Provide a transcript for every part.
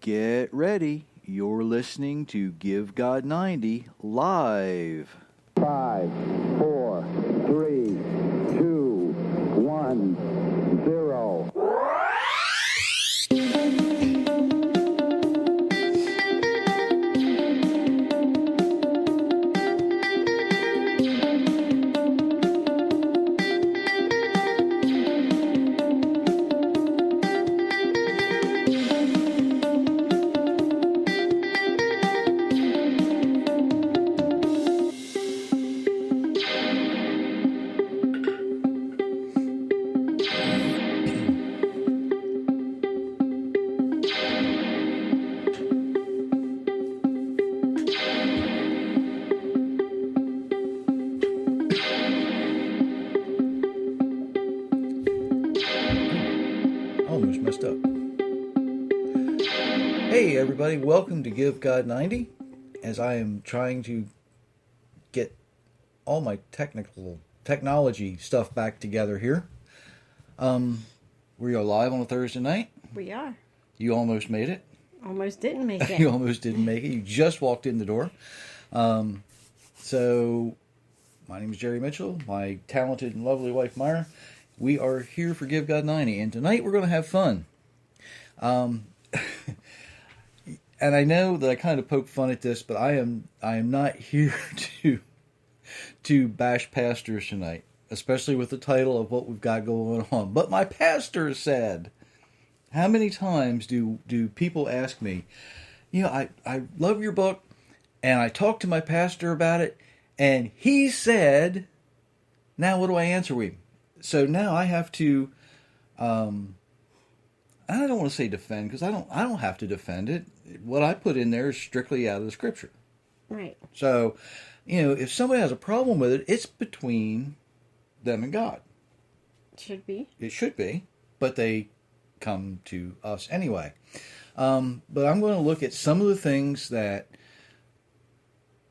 Get ready. You're listening to Give God 90 live. 5, 4, 3, 2, 1, 0. Almost messed up. Hey everybody, welcome to Give God 90. As I am trying to get all my technology stuff back together here. We are live on a Thursday night. We are. You almost made it. Almost didn't make it. You almost didn't make it. You just walked in the door. So, my name is Jerry Mitchell. My talented and lovely wife, Myra. We are here for Give God 90. And tonight we're going to have fun. And I know that I kind of poke fun at this, but I am not here to bash pastors tonight. Especially with the title of what we've got going on. But my pastor said... How many times do people ask me, I love your book, and I talked to my pastor about it, and he said, now what do I answer with? So now I have to, I don't want to say defend, because I don't have to defend it. What I put in there is strictly out of the scripture. Right. So, if somebody has a problem with it, it's between them and God. Should be. It should be, but they come to us anyway. But I'm going to look at some of the things that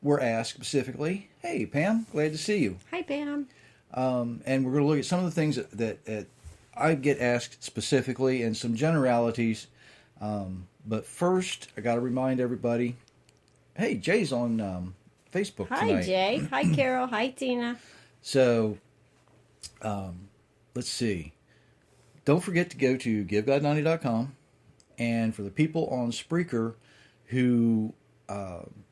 were asked specifically. Hey, Pam, glad to see you. Hi, Pam. And we're going to look at some of the things that I get asked specifically and some generalities. But first, I got to remind everybody, hey, Jay's on Facebook tonight. Hi, Jay. Hi, Carol. Hi, Tina. So, let's see. Don't forget to go to GiveGod90.com, and for the people on Spreaker who,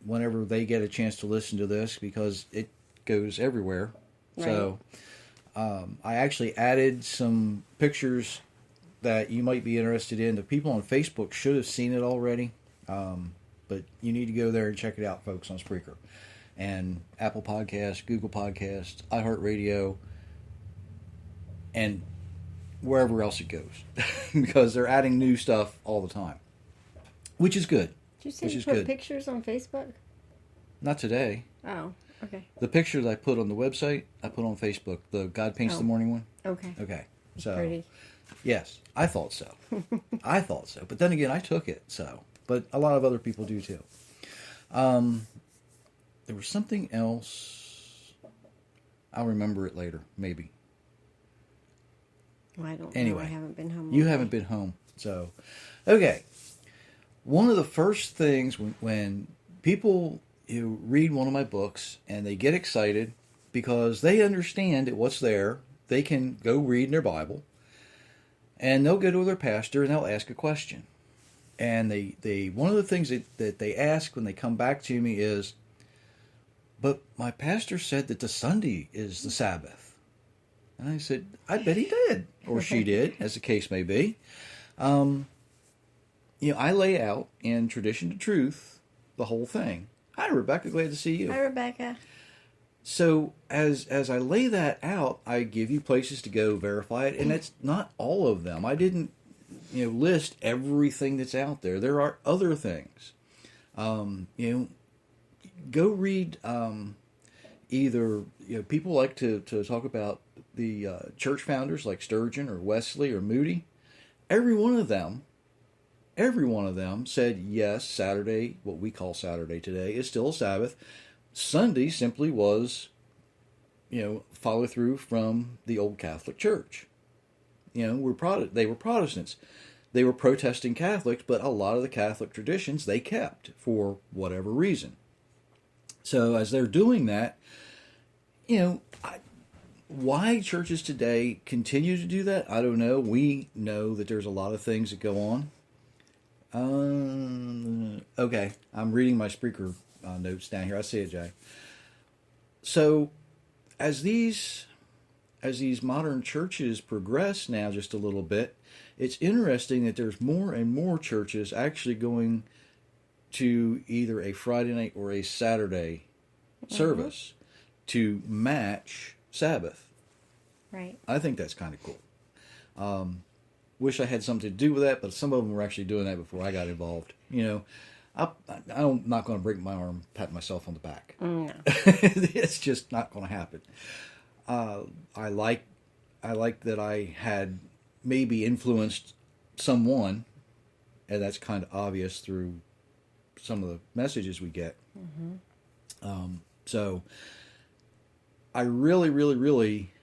whenever they get a chance to listen to this, because it goes everywhere, Right. So I actually added some pictures that you might be interested in. The people on Facebook should have seen it already, but you need to go there and check it out, folks, on Spreaker. And Apple Podcasts, Google Podcasts, iHeartRadio, and wherever else it goes, because they're adding new stuff all the time, which is good. Did you say you put pictures on Facebook? Not today. Oh, okay. The picture that I put on the website, I put on Facebook. The God Paints the Morning one. Okay. Okay. So, pretty. Yes, I thought so. I thought so. But then again, I took it. So, but a lot of other people do too. There was something else. I'll remember it later, maybe. Well, I don't Anyway, know. I haven't been home. You haven't been home. So, okay. One of the first things when people read one of my books and they get excited because they understand that what's there, they can go read in their Bible, and they'll go to their pastor and they'll ask a question. And they one of the things that they ask when they come back to me is, but my pastor said that the Sunday is the Sabbath. And I said, I bet he did, or she did, as the case may be. I lay out in Tradition to Truth the whole thing. Hi, Rebecca. Glad to see you. Hi, Rebecca. So as I lay that out, I give you places to go verify it, and it's not all of them. I didn't, list everything that's out there. There are other things. Go read. Either people like to talk about the church founders like Sturgeon or Wesley or Moody. Every one of them said, yes, Saturday, what we call Saturday today, is still a Sabbath. Sunday simply was, follow through from the old Catholic Church. They were Protestants. they were protesting Catholics, but a lot of the Catholic traditions they kept for whatever reason. So as they're doing that, why churches today continue to do that, I don't know. We know that there's a lot of things that go on. Okay, I'm reading my Spreaker notes down here. I see it, Jay. So as these modern churches progress now just a little bit, it's interesting that there's more and more churches actually going to either a Friday night or a Saturday service to match Sabbath. Right. I think that's kind of cool. Wish I had something to do with that, but some of them were actually doing that before I got involved. I'm not going to break my arm, pat myself on the back. No. It's just not going to happen. I like that I had maybe influenced someone, and that's kind of obvious through some of the messages we get. So I really, really, really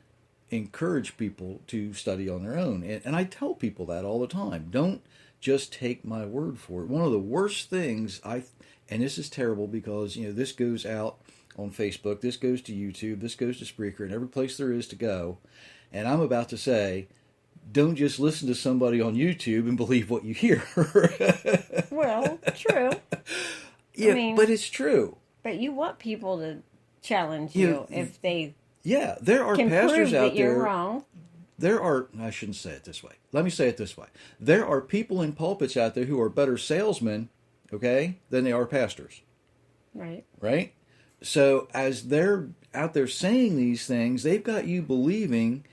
encourage people to study on their own. And I tell people that all the time. Don't just take my word for it. One of the worst things and this is terrible because, this goes out on Facebook, this goes to YouTube, this goes to Spreaker, and every place there is to go. And I'm about to say, don't just listen to somebody on YouTube and believe what you hear. Well, true. Yeah, but it's true. But you want people to challenge you if they there are can pastors prove out that you're there. wrong. I shouldn't say it this way. Let me say it this way. There are people in pulpits out there who are better salesmen, okay, than they are pastors. Right. Right? So as they're out there saying these things, they've got you believing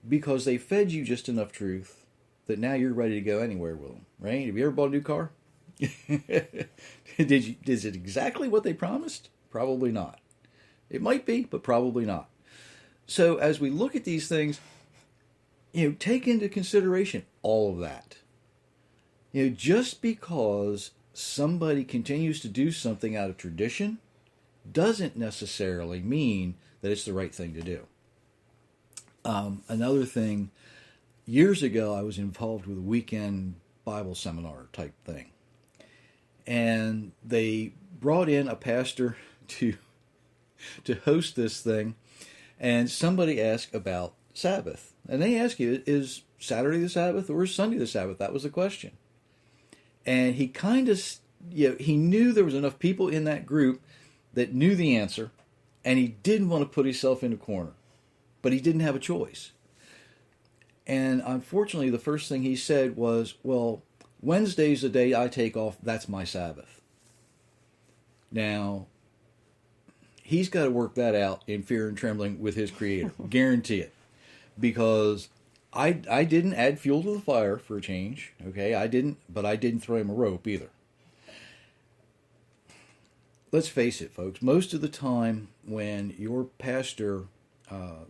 because they fed you just enough truth that now you're ready to go anywhere with them. Right? Have you ever bought a new car? Is it exactly what they promised? Probably not. It might be, but probably not. So as we look at these things, take into consideration all of that. Just because somebody continues to do something out of tradition doesn't necessarily mean that it's the right thing to do. Another thing, years ago I was involved with a weekend Bible seminar type thing. And they brought in a pastor to host this thing, and somebody asked about Sabbath. And they asked you, is Saturday the Sabbath or is Sunday the Sabbath? That was the question. And he kind of, he knew there was enough people in that group that knew the answer, and he didn't want to put himself in a corner. But he didn't have a choice. And unfortunately, the first thing he said was, well, Wednesday's the day I take off. That's my Sabbath. Now, he's got to work that out in fear and trembling with his Creator. Guarantee it. Because I didn't add fuel to the fire for a change. Okay, I didn't throw him a rope either. Let's face it, folks. Most of the time when your pastor, I'm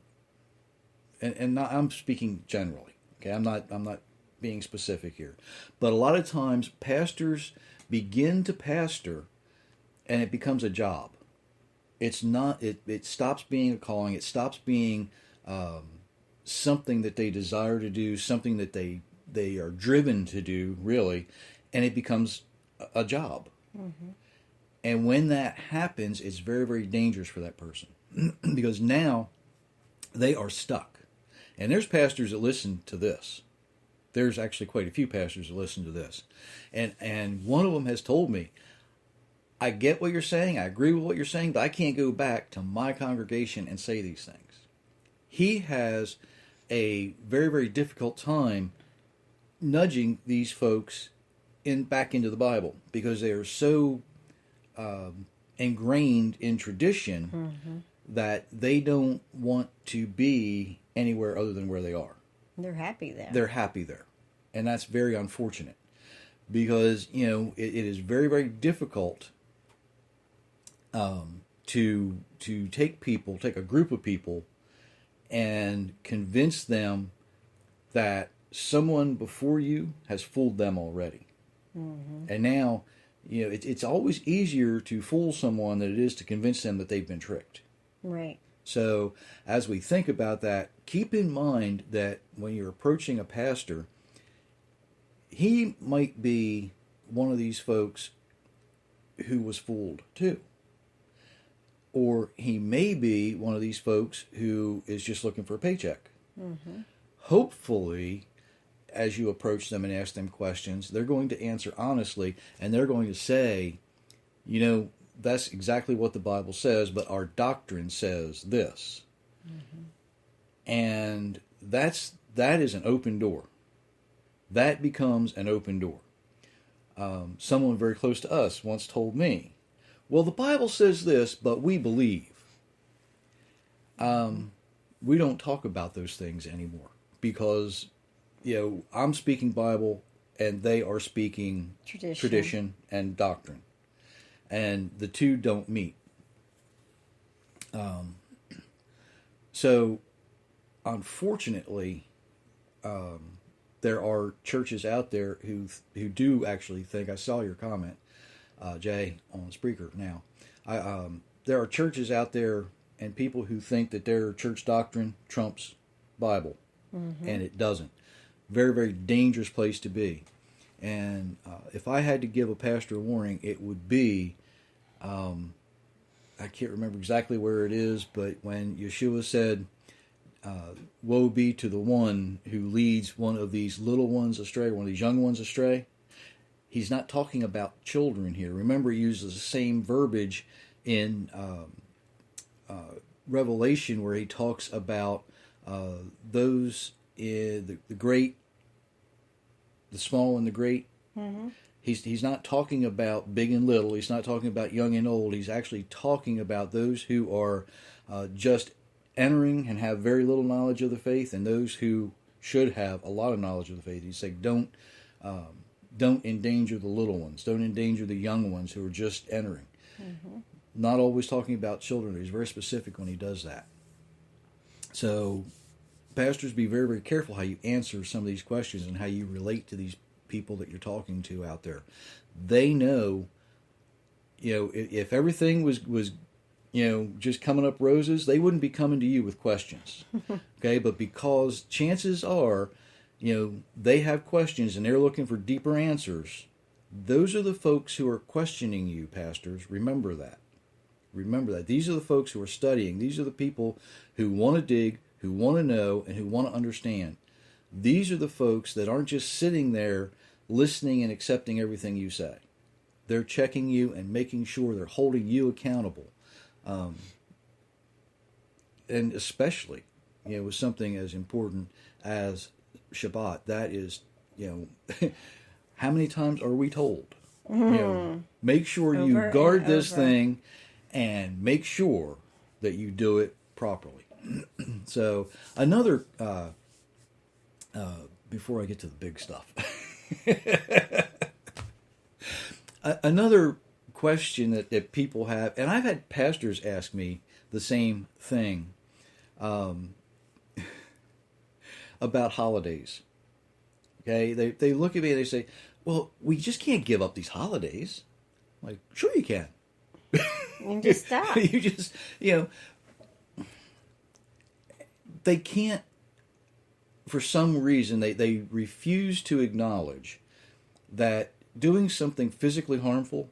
speaking generally. Okay, I'm not being specific here, but a lot of times pastors begin to pastor, and it becomes a job. It's not. It stops being a calling. It stops being something that they desire to do, something that they are driven to do, really, and it becomes a job. Mm-hmm. And when that happens, it's very, very dangerous for that person because now they are stuck. And there's pastors that listen to this. There's actually quite a few pastors that listen to this. And one of them has told me, I get what you're saying, I agree with what you're saying, but I can't go back to my congregation and say these things. He has a very, very difficult time nudging these folks back into the Bible because they are so ingrained in tradition that they don't want to be anywhere other than where they are. They're happy there. They're happy there. And that's very unfortunate because, it is very, very difficult to take a group of people and convince them that someone before you has fooled them already. Mm-hmm. And now, it's always easier to fool someone than it is to convince them that they've been tricked. Right. So as we think about that, keep in mind that when you're approaching a pastor, he might be one of these folks who was fooled too. Or he may be one of these folks who is just looking for a paycheck. Mm-hmm. Hopefully, as you approach them and ask them questions, they're going to answer honestly, and they're going to say, that's exactly what the Bible says, but our doctrine says this. Mm-hmm. And that is an open door. That becomes an open door. Someone very close to us once told me, well, the Bible says this, but we believe. We don't talk about those things anymore because, I'm speaking Bible and they are speaking tradition and doctrine. And the two don't meet. So, unfortunately, there are churches out there who do actually think, I saw your comment, Jay, on Spreaker now. There are churches out there and people who think that their church doctrine trumps Bible, mm-hmm. and it doesn't. Very, very dangerous place to be. And if I had to give a pastor a warning, it would be, I can't remember exactly where it is, but when Yeshua said, woe be to the one who leads one of these little ones astray, one of these young ones astray, he's not talking about children here. Remember, he uses the same verbiage in Revelation where he talks about those in the great, the small and the great. Mm-hmm. He's not talking about big and little. He's not talking about young and old. He's actually talking about those who are just entering and have very little knowledge of the faith, and those who should have a lot of knowledge of the faith. He's saying, don't endanger the little ones. Don't endanger the young ones who are just entering. Mm-hmm. Not always talking about children. He's very specific when he does that. So, pastors, be very, very careful how you answer some of these questions and how you relate to these people that you're talking to out there. They know, if everything was just coming up roses, they wouldn't be coming to you with questions. Okay, but because chances are, they have questions and they're looking for deeper answers, those are the folks who are questioning you, pastors. Remember that. Remember that. These are the folks who are studying. These are the people who want to dig, who want to know, and who want to understand. These are the folks that aren't just sitting there listening and accepting everything you say. They're checking you and making sure they're holding you accountable. And especially, with something as important as Shabbat, that is, how many times are we told? Mm-hmm. Make sure you guard this thing and make sure that you do it properly. So, another, before I get to the big stuff, another question that people have, and I've had pastors ask me the same thing about holidays. Okay, they look at me and they say, well, we just can't give up these holidays. I'm like, sure you can. You just stop. You just, they can't, for some reason, they refuse to acknowledge that doing something physically harmful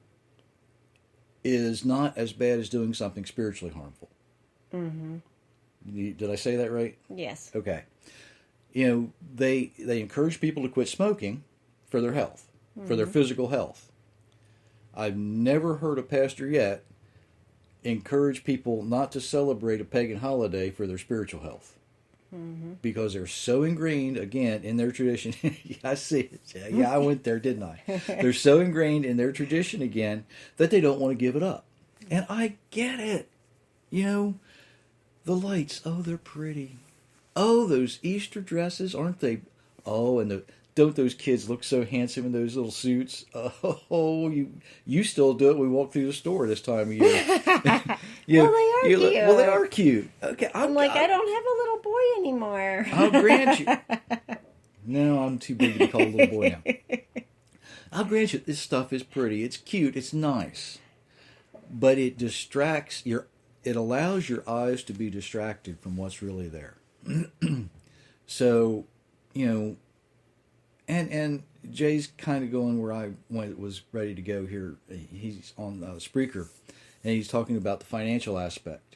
is not as bad as doing something spiritually harmful. Mm-hmm. Did I say that right? Yes. Okay. They encourage people to quit smoking for their health, mm-hmm. for their physical health. I've never heard a pastor yet encourage people not to celebrate a pagan holiday for their spiritual health. Mm-hmm. Because they're so ingrained, again, in their tradition. I see it. Yeah, I went there, didn't I? They're so ingrained in their tradition again that they don't want to give it up. And I get it. The lights, oh, they're pretty. Oh, those Easter dresses, aren't they? Oh, and don't those kids look so handsome in those little suits? Oh, you still do it. We walk through the store this time of year. Well, they are cute. Well, they are cute. Okay, I don't have a little boy anymore. I'll grant you. No, I'm too big to be called a little boy now. I'll grant you, this stuff is pretty. It's cute. It's nice. But it distracts it allows your eyes to be distracted from what's really there. So, and Jay's kind of going where I was ready to go here. He's on Spreaker, and he's talking about the financial aspect.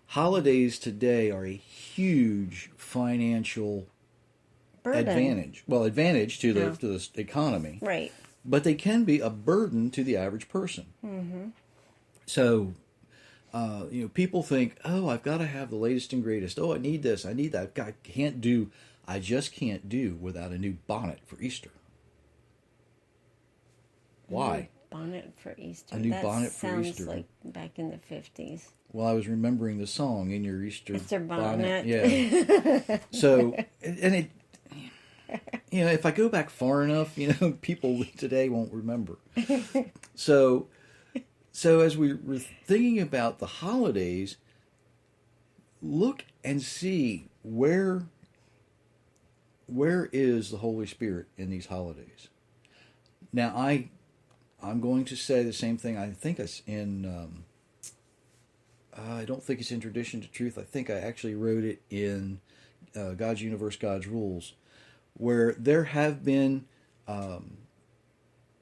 Holidays today are a huge financial Burden. advantage to the Yeah. to the economy, Right. but they can be a burden to the average person. Mm-hmm. So, people think, oh, I've got to have the latest and greatest. Oh, I need this, I need that. I just can't do without a new bonnet for Easter. Why? Bonnet for Easter. A new that bonnet for sounds Easter. like back in the 50s. Well, I was remembering the song in your Easter Easter bonnet. Yeah. So, and it, if I go back far enough, people today won't remember. So as we were thinking about the holidays, look and see where is the Holy Spirit in these holidays. Now, I'm going to say the same thing. I think it's in. I don't think it's in Tradition to Truth. I think I actually wrote it in God's Universe, God's Rules, where there have been,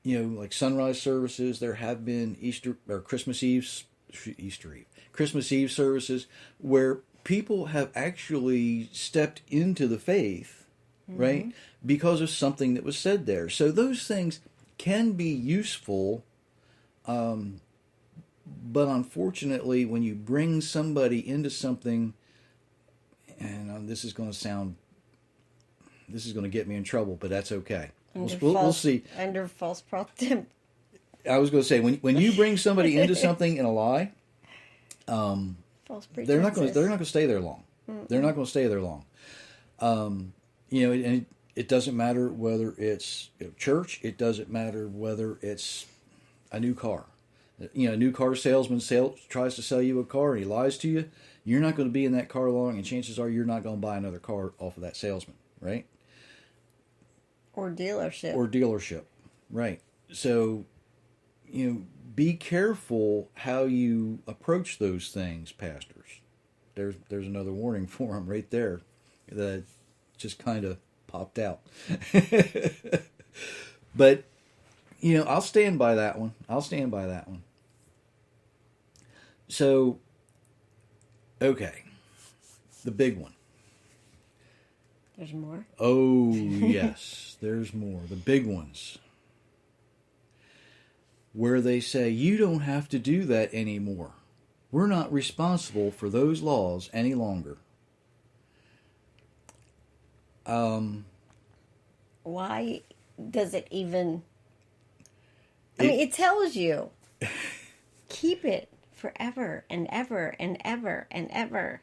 like sunrise services. There have been Christmas Eve services where people have actually stepped into the faith, right, because of something that was said there. So those things can be useful. But unfortunately, when you bring somebody into something, and this is going to get me in trouble, but that's okay. We'll see. Under false prophet. I was going to say, when you bring somebody into something in a lie, False they're not going to stay there long. They're not going to stay there long. And it doesn't matter whether it's church. It doesn't matter whether it's a new car. A new car salesman tries to sell you a car and he lies to you. You're not going to be in that car long, and chances are you're not going to buy another car off of that salesman, right? Or dealership. Right. So, be careful how you approach those things, pastors. There's another warning for them right there that just kind of popped out. But, I'll stand by that one. So, okay, the big one. There's more? Oh, yes, there's more. The big ones. Where they say, you don't have to do that anymore. We're not responsible for those laws any longer. Why does it even... it tells you. Keep it forever and ever and ever and ever.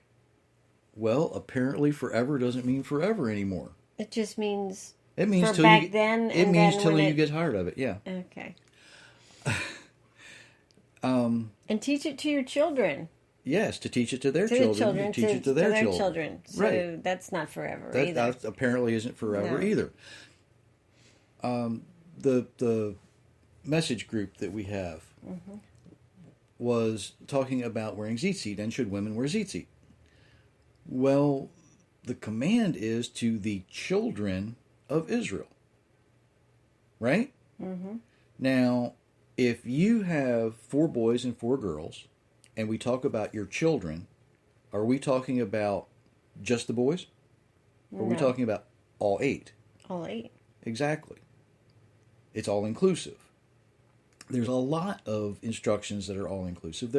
Well, apparently forever doesn't mean forever anymore. It just means it means for till back you, then. It means till you get tired of it, yeah. Okay. And teach it to your children. Yes, to teach it to their children. Teach it to their children. So right. That's not forever either. either. That apparently isn't forever either. The message group that we have was talking about wearing tzitzit, and should women wear tzitzit? Well, the command is to the children of Israel. Right? Mm-hmm. Now, if you have 4 boys and 4 girls, and we talk about your children, are we talking about just the boys? Or are we talking about all 8? All 8. Exactly. It's all inclusive. There's a lot of instructions that are all inclusive.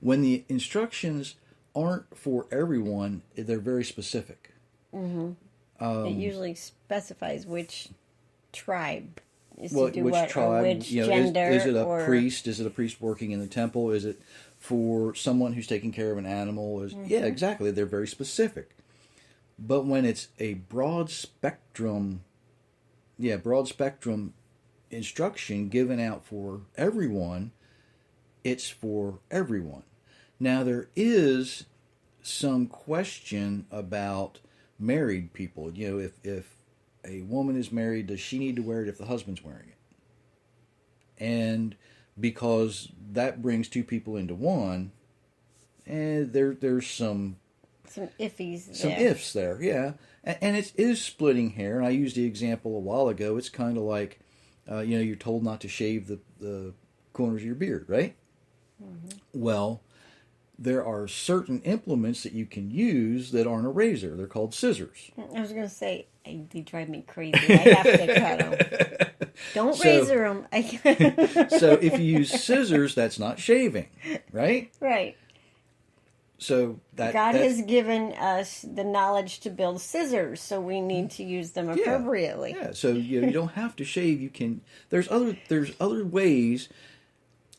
When the instructions aren't for everyone, they're very specific. Mm-hmm. It usually specifies which tribe is to do which what, tribe, or which gender. Is it a priest? Is it a priest working in the temple? Is it for someone who's taking care of an animal? Yeah, exactly. They're very specific. But when it's a broad spectrum instruction given out for everyone, it's for everyone. Now, there is some question about married people. If a woman is married, does she need to wear it if the husband's wearing it? And because that brings 2 people into one, and there's some Some iffies some there. ifs there, yeah. And it is splitting hair. And I used the example a while ago. It's kind of like, you're told not to shave the corners of your beard, right? Mm-hmm. Well, there are certain implements that you can use that aren't a razor. They're called scissors. I was going to say, they drive me crazy. I have to cut them. Don't razor them. So if you use scissors, that's not shaving, right? Right. So God has given us the knowledge to build scissors, so we need to use them appropriately. Yeah. So you don't have to shave. You can. There's other ways.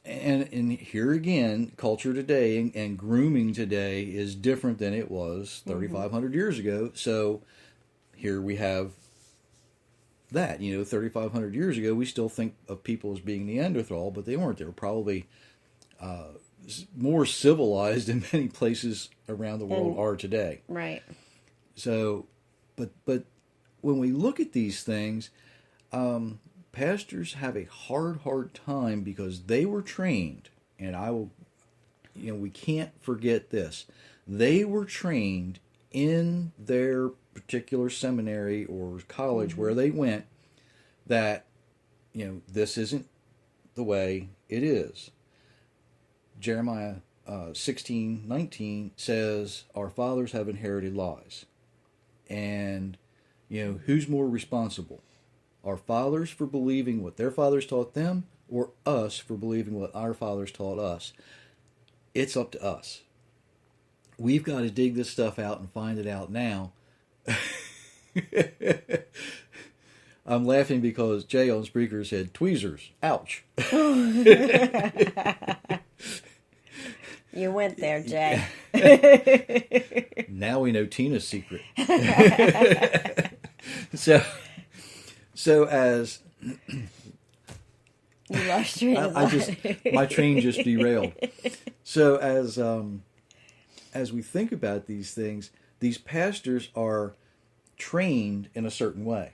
And here again, culture today and grooming today is different than it was 3,500 years ago. So here we have that. 3,500 years ago, we still think of people as being Neanderthal, but they weren't. They were probably more civilized in many places around the world are today. Right. So, but when we look at these things, pastors have a hard time because they were trained, and we can't forget this. They were trained in their particular seminary or college where they went that, this isn't the way it is. Jeremiah 16:19 says, our fathers have inherited lies. And, who's more responsible? Our fathers for believing what their fathers taught them, or us for believing what our fathers taught us? It's up to us. We've got to dig this stuff out and find it out now. I'm laughing because Jay on Spreaker said, tweezers, ouch. You went there, Jay. Now we know Tina's secret. So as you lost your my train just derailed. So as we think about these things, these pastors are trained in a certain way.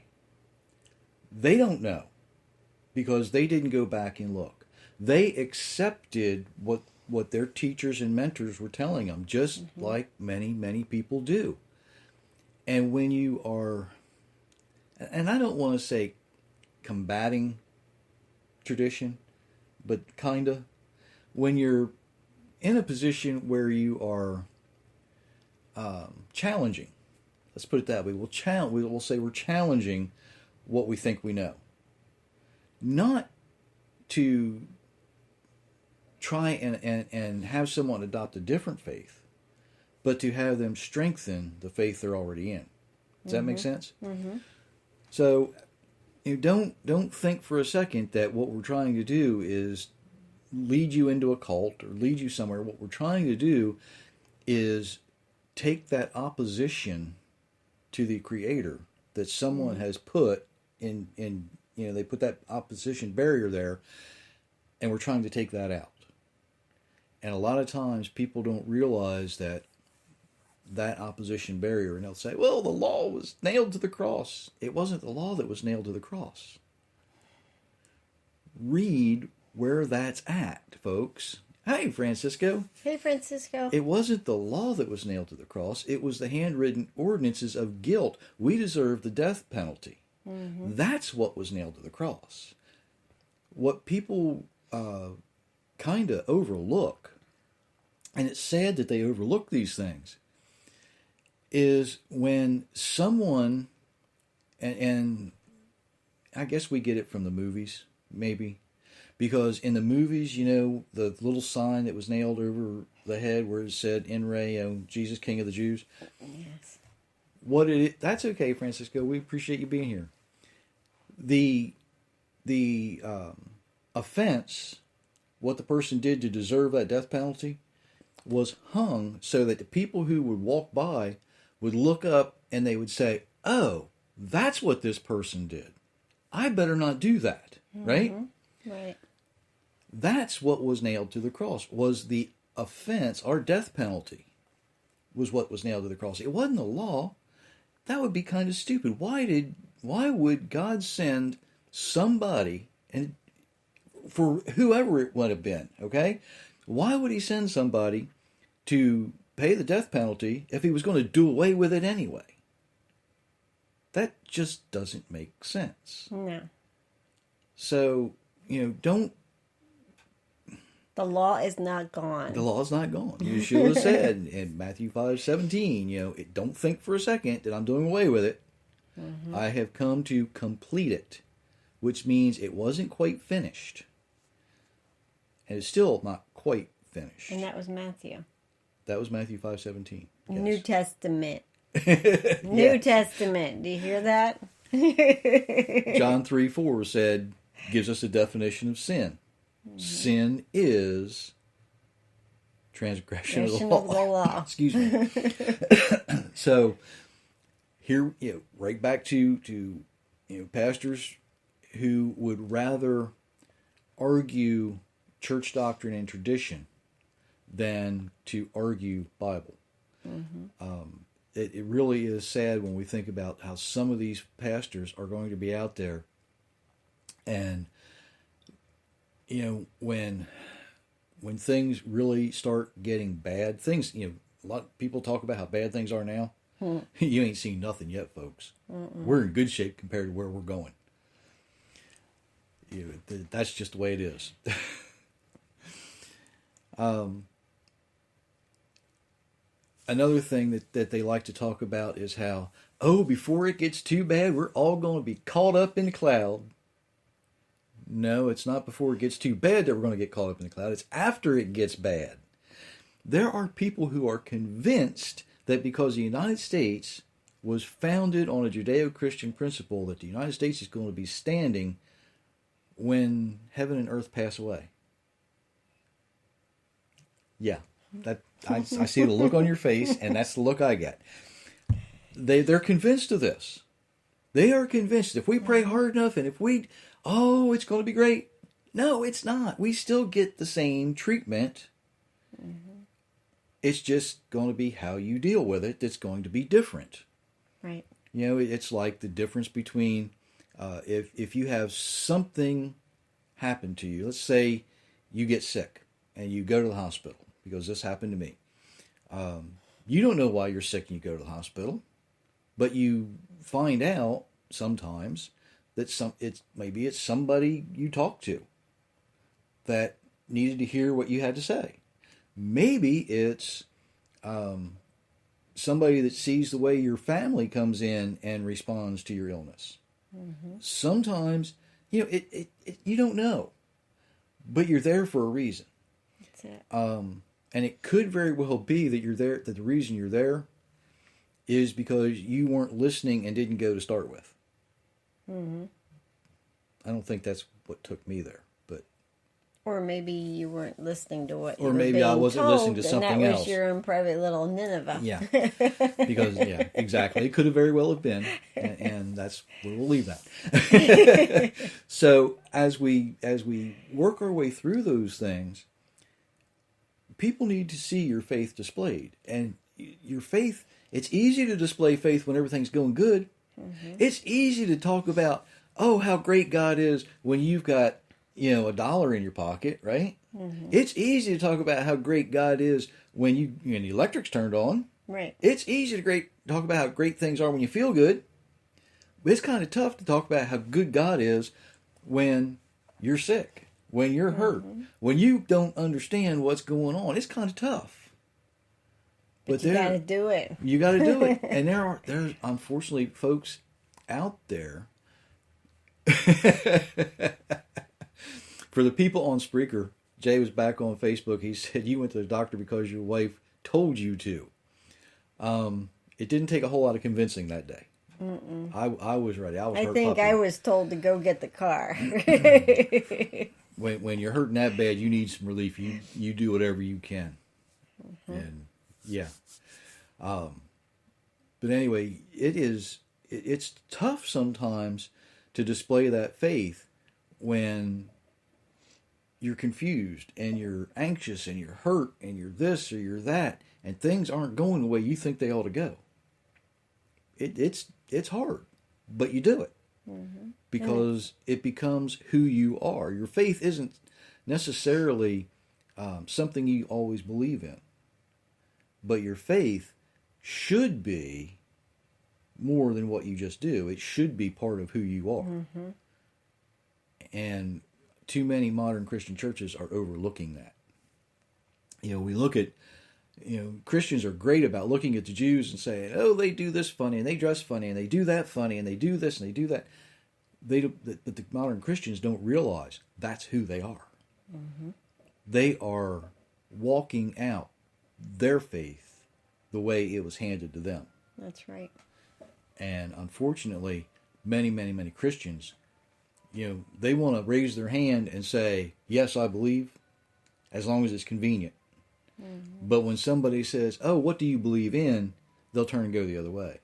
They don't know because they didn't go back and look. They accepted what their teachers and mentors were telling them, just like many people do. And when you are, and I don't want to say combating tradition, but kind of, when you're in a position where you are challenging, let's put it that way, we'll say we're challenging what we think we know. Not to try and have someone adopt a different faith, but to have them strengthen the faith they're already in. Does that make sense? Mm-hmm. So don't think for a second that what we're trying to do is lead you into a cult or lead you somewhere. What we're trying to do is take that opposition to the Creator that someone has put in, they put that opposition barrier there, and we're trying to take that out. And a lot of times people don't realize that opposition barrier, and they'll say, well, the law was nailed to the cross. It wasn't the law that was nailed to the cross. Read where that's at, folks. Hey, Francisco. Hey, Francisco. It wasn't the law that was nailed to the cross. It was the handwritten ordinances of guilt. We deserve the death penalty. Mm-hmm. That's what was nailed to the cross. What people kind of overlook, and it's sad that they overlook these things, is when someone, and I guess we get it from the movies, maybe, because in the movies, the little sign that was nailed over the head where it said, "In re, Jesus, King of the Jews." Yes. That's okay, Francisco. We appreciate you being here. The offense, what the person did to deserve that death penalty, was hung so that the people who would walk by would look up and they would say, "Oh, that's what this person did. I better not do that." Mm-hmm. Right? Right. That's what was nailed to the cross, was the offense. Our death penalty was what was nailed to the cross. It wasn't the law. That would be kind of stupid. Why would God send somebody, and for whoever it would have been, okay? Why would he send somebody to pay the death penalty if he was going to do away with it anyway? That just doesn't make sense. No. So, don't. The law is not gone. The law is not gone. Yeshua said in Matthew 5:17, don't think for a second that I'm doing away with it. Mm-hmm. I have come to complete it, which means it wasn't quite finished. And it's still not quite finished. And that was Matthew. That was Matthew 5:17. Yes. New Testament. New Testament. Do you hear that? John 3:4 said, gives us a definition of sin. Mm-hmm. Sin is transgression of the law. Excuse me. So here, right back to pastors who would rather argue church doctrine and tradition than to argue Bible. Mm-hmm. It really is sad when we think about how some of these pastors are going to be out there, and when things really start getting bad, things a lot of people talk about how bad things are now. You ain't seen nothing yet, folks. We're in good shape compared to where we're going. That's just the way it is. Another thing that they like to talk about is how, before it gets too bad, we're all going to be caught up in the cloud. No, it's not before it gets too bad that we're going to get caught up in the cloud. It's after it gets bad. There are people who are convinced that because the United States was founded on a Judeo-Christian principle, that the United States is going to be standing when heaven and earth pass away. Yeah, I see the look on your face, and that's the look I get. They're convinced of this. They are convinced if we pray hard enough and if it's going to be great. No, it's not. We still get the same treatment. Mm-hmm. It's just going to be how you deal with it that's going to be different. Right. It's like the difference between if you have something happen to you. Let's say you get sick and you go to the hospital, because this happened to me. You don't know why you're sick and you go to the hospital, but you find out sometimes that maybe it's somebody you talked to that needed to hear what you had to say. Maybe it's somebody that sees the way your family comes in and responds to your illness. Mm-hmm. Sometimes, you don't know, but you're there for a reason. That's it. And it could very well be that you're there, that the reason you're there is because you weren't listening and didn't go to start with. Mm-hmm. I don't think that's what took me there, but. Or maybe you weren't listening to what you or were maybe being I wasn't told, listening to something and that else. was your own private little Nineveh. Yeah, because exactly, it could have very well have been, and that's where we'll leave that. So as we work our way through those things, people need to see your faith displayed, and your faith. It's easy to display faith when everything's going good. Mm-hmm. It's easy to talk about how great God is when you've got $1 in your pocket, right? Mm-hmm. It's easy to talk about how great God is when the electric's turned on. Right. It's easy to talk about how great things are when you feel good. But it's kind of tough to talk about how good God is when you're sick, when you're hurt, when you don't understand what's going on. It's kind of tough. But you got to do it. You got to do it. And there's unfortunately folks out there. For the people on Spreaker, Jay was back on Facebook. He said, you went to the doctor because your wife told you to. It didn't take a whole lot of convincing that day. I was ready. I think I was told to go get the car. When you're hurting that bad, you need some relief. You do whatever you can. Mm-hmm. And yeah. But anyway, it's tough sometimes to display that faith when you're confused and you're anxious and you're hurt and you're this or you're that and things aren't going the way you think they ought to go. It's hard, but you do it because it becomes who you are. Your faith isn't necessarily something you always believe in. But your faith should be more than what you just do. It should be part of who you are. Mm-hmm. And too many modern Christian churches are overlooking that. We look at, Christians are great about looking at the Jews and saying, oh, they do this funny, and they dress funny, and they do that funny, and they do this, and they do that. But the modern Christians don't realize that's who they are. Mm-hmm. They are walking out their faith the way it was handed to them. That's right. And unfortunately, many, many, many Christians, they want to raise their hand and say, yes, I believe, as long as it's convenient. Mm-hmm. But when somebody says, oh, what do you believe in? They'll turn and go the other way.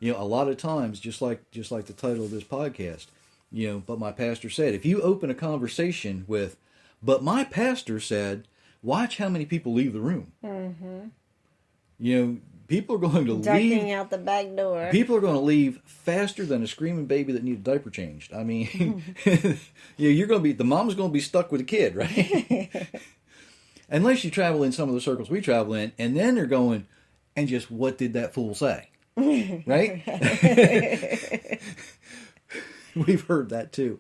A lot of times, just like the title of this podcast, but my pastor said, if you open a conversation with, but my pastor said, watch how many people leave the room. Mm-hmm. People are going to Ducking out the back door. People are going to leave faster than a screaming baby that needs a diaper changed. I mean, you're going to be, the mom's going to be stuck with a kid, right? Unless you travel in some of the circles we travel in, and then they're going, and just what did that fool say? Right? We've heard that too.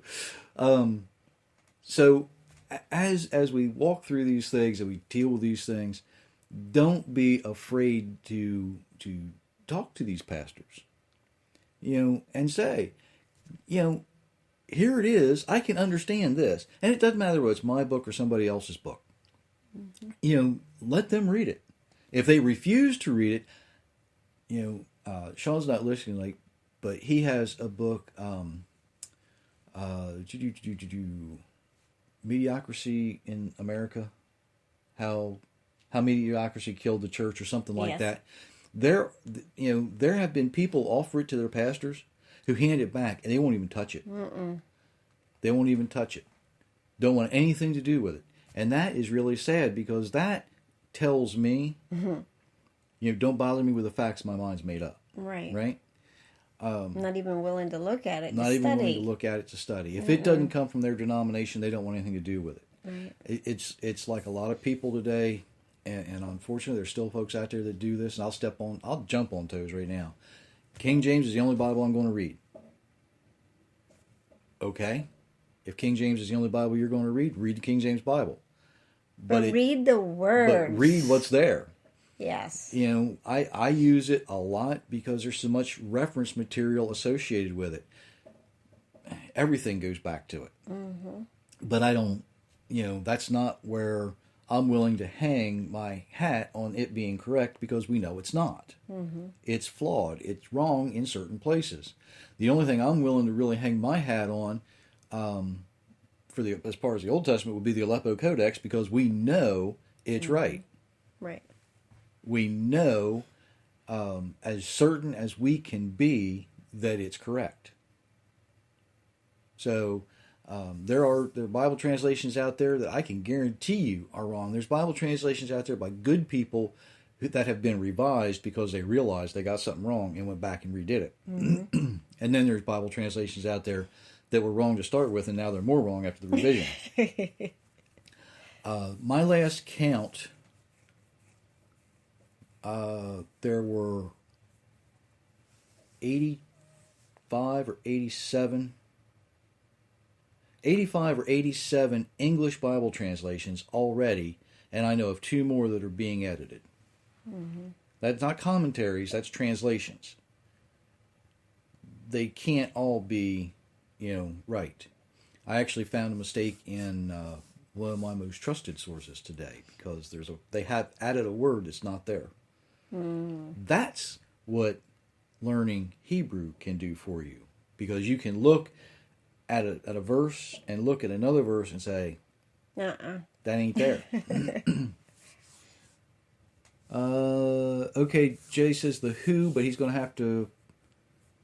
So as we walk through these things and we deal with these things, don't be afraid to talk to these pastors, and say, here it is. I can understand this. And it doesn't matter whether it's my book or somebody else's book. Mm-hmm. Let them read it. If they refuse to read it, Sean's not listening, but he has a book, Mediocrity in America, how mediocrity killed the church, or something like that. There have been people offer it to their pastors who hand it back and they won't even touch it. Mm-mm. They won't even touch it. Don't want anything to do with it. And that is really sad, because that tells me, don't bother me with the facts my mind's made up. Right. Right? Not even willing to look at it. Not even willing to look at it to study. If it doesn't come from their denomination, they don't want anything to do with it. Right. It's like a lot of people today, and unfortunately, there's still folks out there that do this. And I'll jump on toes right now. King James is the only Bible I'm going to read. Okay, if King James is the only Bible you're going to read the King James Bible. But read the words. But read what's there. Yes. I use it a lot because there's so much reference material associated with it. Everything goes back to it. Mm-hmm. But I don't, that's not where I'm willing to hang my hat on it being correct, because we know it's not. Mm-hmm. It's flawed. It's wrong in certain places. The only thing I'm willing to really hang my hat on, as far as the Old Testament, would be the Aleppo Codex, because we know it's right. Right. We know, as certain as we can be, that it's correct. So there are Bible translations out there that I can guarantee you are wrong. There's Bible translations out there by good people that have been revised because they realized they got something wrong and went back and redid it. Mm-hmm. And then there's Bible translations out there that were wrong to start with, and now they're more wrong after the revision. My last count, there were 85 or 87 English Bible translations already, and I know of 2 more that are being edited. Mm-hmm. That's not commentaries, that's translations. They can't all be, right. I actually found a mistake in one of my most trusted sources today, because they have added a word that's not there. Mm. That's what learning Hebrew can do for you, because you can look at a verse and look at another verse and say, that ain't there. Okay, Jay says the who, but he's going to have to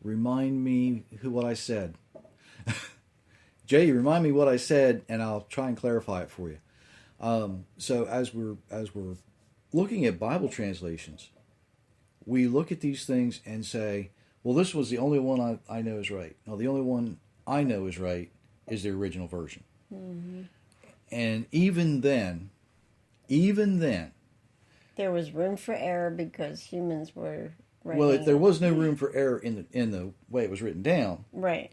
remind me what I said. Jay, remind me what I said, and I'll try and clarify it for you. So as we're looking at Bible translations, we look at these things and say, well, this was the only one I know is right. No, the only one I know is right is the original version. Mm-hmm. And even then, There was room for error because humans were writing. Well, there was no room for error in the way it was written down. Right.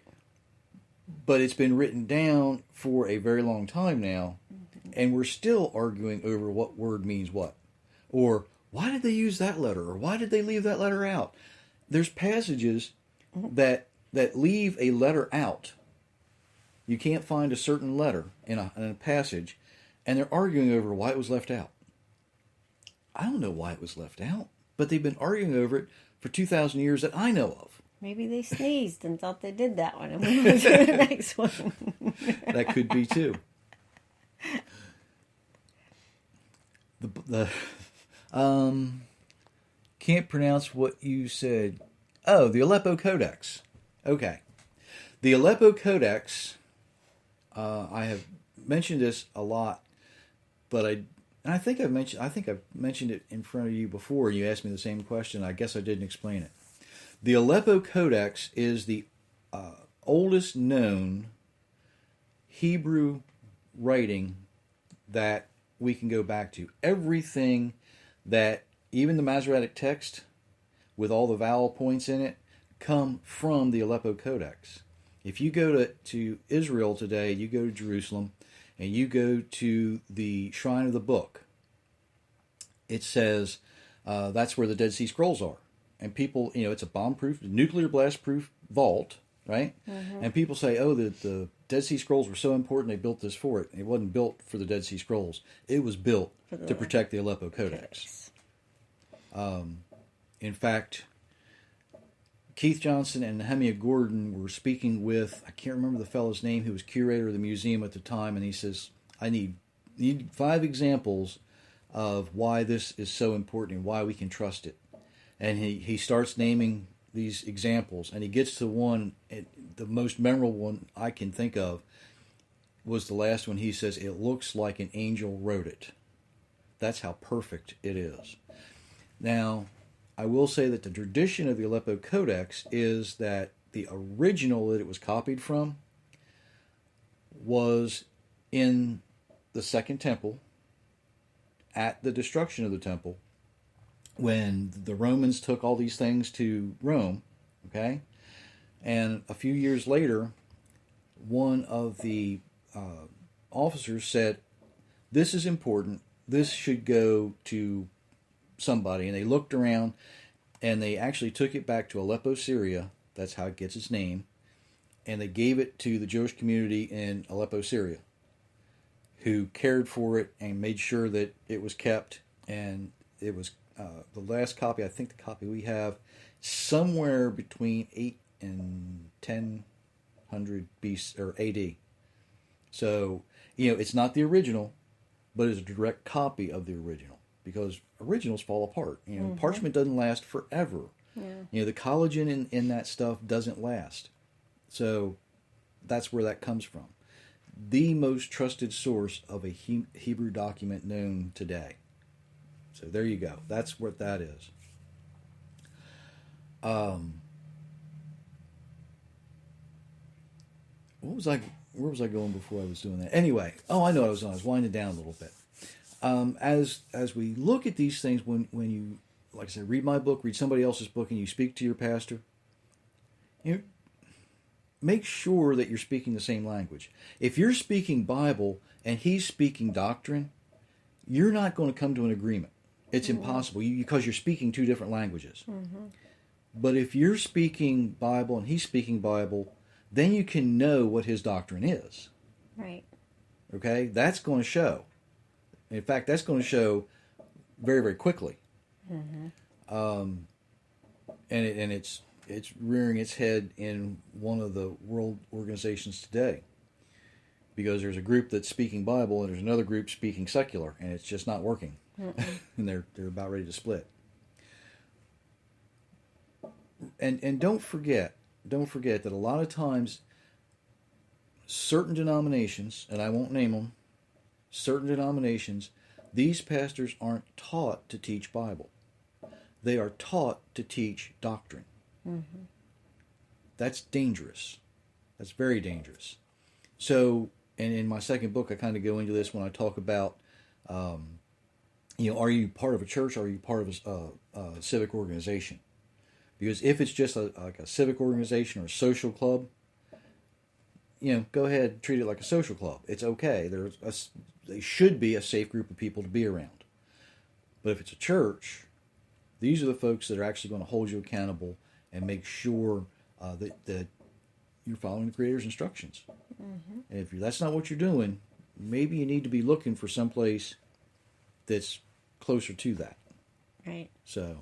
But it's been written down for a very long time now, and we're still arguing over what word means what. Or why did they use that letter? Or why did they leave that letter out? There's passages that leave a letter out. You can't find a certain letter in a passage, and they're arguing over why it was left out. I don't know why it was left out, but they've been arguing over it for 2,000 years that I know of. Maybe they sneezed and thought they did that one, and we went to the next one. That could be too. Can't pronounce what you said. Oh, the Aleppo Codex. Okay, the Aleppo Codex. I have mentioned this a lot, but I think I've mentioned it in front of you before. You asked me the same question. I guess I didn't explain it. The Aleppo Codex is the oldest known Hebrew writing that we can go back to. Everything that, even the Masoretic text with all the vowel points in it, come from the Aleppo Codex. If you go to Israel today, you go to Jerusalem, and you go to the Shrine of the Book, it says that's where the Dead Sea Scrolls are. And people, it's a bomb-proof, nuclear blast-proof vault, right? Mm-hmm. And people say, oh, the Dead Sea Scrolls were so important, they built this for it. It wasn't built for the Dead Sea Scrolls. It was built to protect the Aleppo Codex. In fact, Keith Johnson and Nehemiah Gordon were speaking with, I can't remember the fellow's name, who was curator of the museum at the time, and he says, I need 5 examples of why this is so important and why we can trust it. And he starts naming these examples, and he gets to one, the most memorable one I can think of was the last one. He says, it looks like an angel wrote it. That's how perfect it is. Now, I will say that the tradition of the Aleppo Codex is that the original that it was copied from was in the Second Temple at the destruction of the temple, when the Romans took all these things to Rome, okay? And a few years later, one of the officers said, this is important, this should go to somebody. And they looked around, and they actually took it back to Aleppo, Syria. That's how it gets its name. And they gave it to the Jewish community in Aleppo, Syria, who cared for it and made sure that it was kept. And it was the last copy, I think the copy we have, somewhere between 8 and 1000 BC or AD. So, it's not the original, but it's a direct copy of the original, because originals fall apart. Mm-hmm. Parchment doesn't last forever. Yeah. The collagen in that stuff doesn't last. So that's where that comes from. The most trusted source of a Hebrew document known today. So there you go. That's what that is. Where was I going before I was doing that? Anyway, I know I was winding down a little bit. As we look at these things, when you, like I said, read my book, read somebody else's book, and you speak to your pastor, make sure that you're speaking the same language. If you're speaking Bible and he's speaking doctrine, you're not going to come to an agreement. It's impossible because you're speaking 2 different languages. Mm-hmm. But if you're speaking Bible and he's speaking Bible, then you can know what his doctrine is. Right. Okay? That's going to show. In fact, that's going to show very, very quickly. Mm-hmm. And it's rearing its head in one of the world organizations today, because there's a group that's speaking Bible and there's another group speaking secular, and it's just not working. And they're about ready to split. And don't forget that a lot of times certain denominations, and I won't name them, certain denominations, these pastors aren't taught to teach Bible. They are taught to teach doctrine. Mm-hmm. That's dangerous. That's very dangerous. So, and in my second book, I kind of go into this when I talk about are you part of a church or are you part of a civic organization? Because if it's just like a civic organization or a social club, go ahead and treat it like a social club. It's okay. They should be a safe group of people to be around. But if it's a church, these are the folks that are actually going to hold you accountable and make sure that you're following the Creator's instructions. Mm-hmm. And if that's not what you're doing, maybe you need to be looking for someplace that's closer to that. Right. So,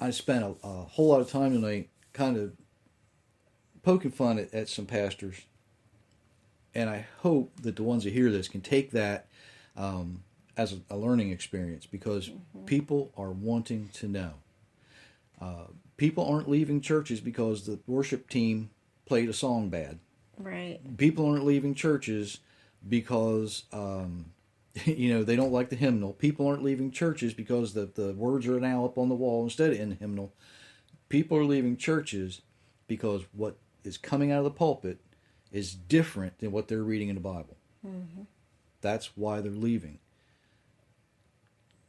I spent a whole lot of time tonight kind of poking fun at some pastors, and I hope that the ones that hear this can take that as a learning experience, because people are wanting to know. People aren't leaving churches because the worship team played a song bad. Right. People aren't leaving churches because they don't like the hymnal. People aren't leaving churches because the words are now up on the wall instead of in the hymnal. People are leaving churches because what is coming out of the pulpit is different than what they're reading in the Bible. Mm-hmm. That's why they're leaving.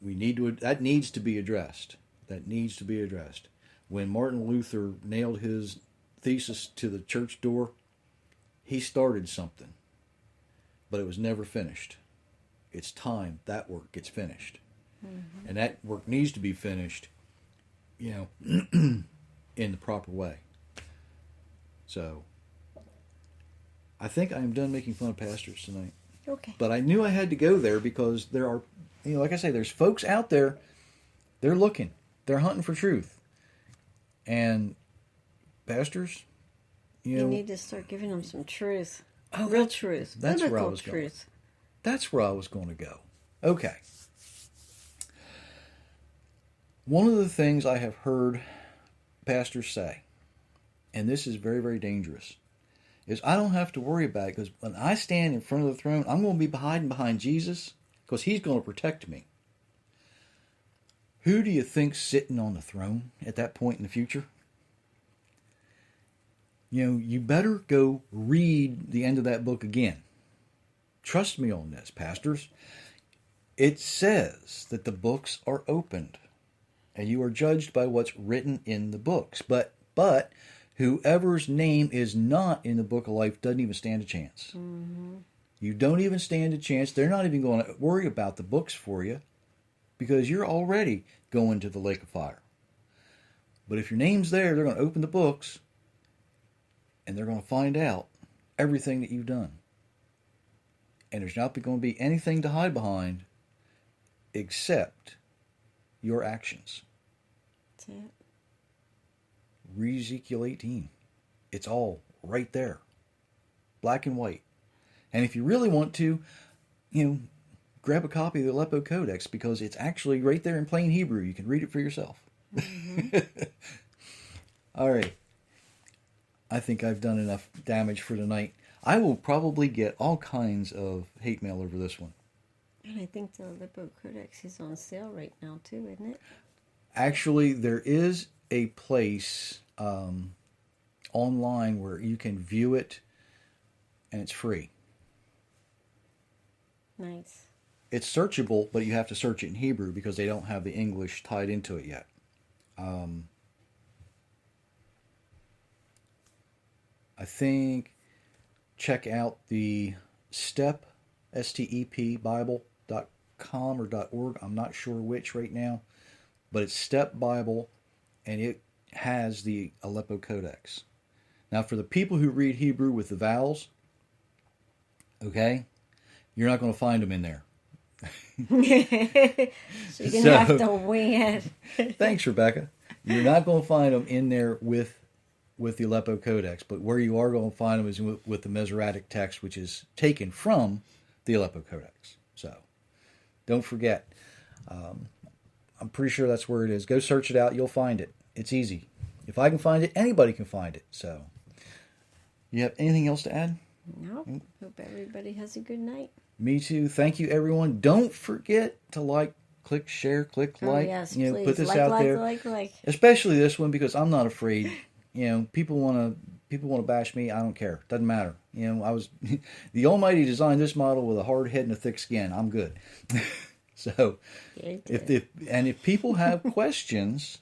That needs to be addressed. That needs to be addressed. When Martin Luther nailed his thesis to the church door, he started something, but it was never finished. It's time that work gets finished. Mm-hmm. And that work needs to be finished, in the proper way. So, I think I am done making fun of pastors tonight. Okay. But I knew I had to go there because there are, like I say, there's folks out there, they're looking, they're hunting for truth. And pastors, you need to start giving them some truth. Oh, real truth. That's biblical where I was truth. going. That's where I was going to go. Okay. One of the things I have heard pastors say, and this is very, very dangerous, is I don't have to worry about it because when I stand in front of the throne, I'm going to be hiding behind Jesus because he's going to protect me. Who do you think's sitting on the throne at that point in the future? You better go read the end of that book again. Trust me on this, pastors. It says that the books are opened, and you are judged by what's written in the books. But whoever's name is not in the book of life doesn't even stand a chance. Mm-hmm. You don't even stand a chance. They're not even going to worry about the books for you because you're already going to the lake of fire. But if your name's there, they're going to open the books and they're going to find out everything that you've done. And there's not going to be anything to hide behind except your actions. That's it. Read Ezekiel 18. It's all right there. Black and white. And if you really want to, grab a copy of the Aleppo Codex because it's actually right there in plain Hebrew. You can read it for yourself. Mm-hmm. All right. I think I've done enough damage for tonight. I will probably get all kinds of hate mail over this one. And I think the Aleppo Codex is on sale right now too, isn't it? Actually, there is a place online where you can view it, and it's free. Nice. It's searchable, but you have to search it in Hebrew because they don't have the English tied into it yet. I think check out the STEP, STEP Bible.com or .org. I'm not sure which right now, but it's STEP Bible, and it has the Aleppo Codex. Now, for the people who read Hebrew with the vowels, okay, you're not going to find them in there. So you're going to have to wing it. Thanks, Rebecca. You're not going to find them in there with the Aleppo Codex, but where you are going to find them is with the Masoretic text, which is taken from the Aleppo Codex. So don't forget. I'm pretty sure that's where it is. Go search it out. You'll find it. It's easy. If I can find it, anybody can find it. So, you have anything else to add? No. Hope everybody has a good night. Me too. Thank you, everyone. Don't forget to click share, click like. Yes, please. Put this out there. Like. Especially this one because I'm not afraid. People want to bash me. I don't care. Doesn't matter. You know, I was the Almighty designed this model with a hard head and a thick skin. I'm good. So, if people have questions,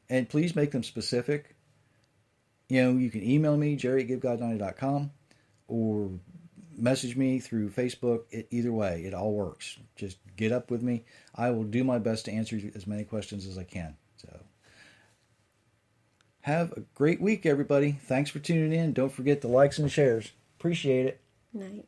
and please make them specific. You know, you can email me, jerry@givegodmoney.com, or message me through Facebook. Either way, it all works. Just get up with me. I will do my best to answer as many questions as I can. So, have a great week, everybody. Thanks for tuning in. Don't forget the likes and shares. Appreciate it. Night.